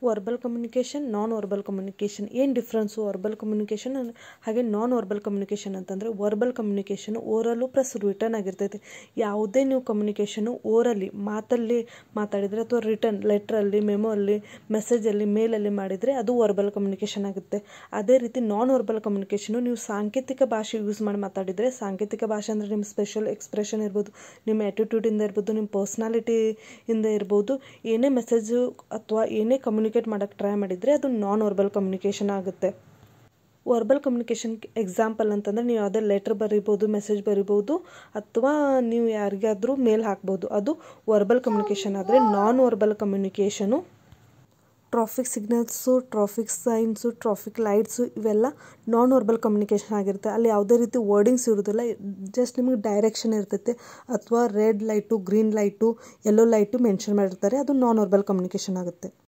Verbal communication, non verbal communication ಏನು difference? Verbal communication ಹಾಗೆ non verbal communication ಅಂತಂದರೆ, verbal communication ಓರಲ್ಲು plus return ಆಗಿರ್ತೈತೆ. ಯಾವುದೇ ನೀವು ಕಮ್ಯುನಿಕೇಷನು ಓರಲ್ಲಿ ಮಾತಲ್ಲಿ ಮಾತಾಡಿದರೆ ಅಥವಾ ರಿಟರ್ನ್ ಲೆಟ್ರಲ್ಲಿ, ಮೆಮೊ ಅಲ್ಲಿ, ಮೆಸೇಜಲ್ಲಿ, ಮೇಲಲ್ಲಿ ಮಾಡಿದರೆ ಅದು ವರ್ಬಲ್ ಕಮ್ಯುನಿಕೇಷನ್ ಆಗುತ್ತೆ. ಅದೇ ರೀತಿ ನಾನ್ ವರ್ಬಲ್ ಕಮ್ಯುನಿಕೇಷನು ನೀವು ಸಾಂಕೇತಿಕ ಭಾಷೆ ಯೂಸ್ ಮಾಡಿ ಮಾತಾಡಿದರೆ, ಸಾಂಕೇತಿಕ ಭಾಷೆ ಅಂದರೆ ನಿಮ್ಮ ಸ್ಪೆಷಲ್ ಎಕ್ಸ್ಪ್ರೆಷನ್ ಇರ್ಬೋದು, ನಿಮ್ಮ ಆ್ಯಟಿಟ್ಯೂಡಿಂದ ಇರ್ಬೋದು, ನಿಮ್ಮ ಪರ್ಸ್ನಾಲಿಟಿಯಿಂದ ಇರ್ಬೋದು, ಏನೇ ಮೆಸೇಜು ಅಥವಾ ಏನೇ ಕಮ್ಯುನಿಕೇಟ್ ಮಾಡೋಕ್ಕೆ ಟ್ರೈ ಮಾಡಿದರೆ ಅದು ನಾನ್ ವರ್ಬಲ್ ಕಮ್ಯುನಿಕೇಷನ್ ಆಗುತ್ತೆ. ವರ್ಬಲ್ ಕಮ್ಯುನಿಕೇಷನ್ ಎಕ್ಸಾಂಪಲ್ ಅಂತಂದರೆ, ನೀವು ಯಾವುದೇ ಲೆಟ್ರ್ ಬರಿಬೋದು, ಮೆಸೇಜ್ ಬರಿಬೋದು, ಅಥವಾ ನೀವು ಯಾರಿಗಾದರೂ ಮೇಲ್ ಹಾಕ್ಬೋದು, ಅದು ವರ್ಬಲ್ ಕಮ್ಯುನಿಕೇಷನ್. ಆದರೆ non verbal communication traffic signals, traffic science, traffic lights ಇವೆಲ್ಲ ನಾನ್ ವರ್ಬಲ್ ಕಮ್ಯುನಿಕೇಷನ್ ಆಗಿರುತ್ತೆ. ಅಲ್ಲಿ ಯಾವುದೇ ರೀತಿ ವರ್ಡಿಂಗ್ಸ್ ಇರೋದಿಲ್ಲ, ಜಸ್ಟ್ ನಿಮಗೆ ಡೈರೆಕ್ಷನ್ ಇರ್ತೈತೆ, ಅಥವಾ red light, green light, yellow light mention ಮಾಡಿರ್ತಾರೆ, ಅದು ನಾನ್ ವರ್ಬಲ್ ಕಮ್ಯುನಿಕೇಷನ್ ಆಗುತ್ತೆ.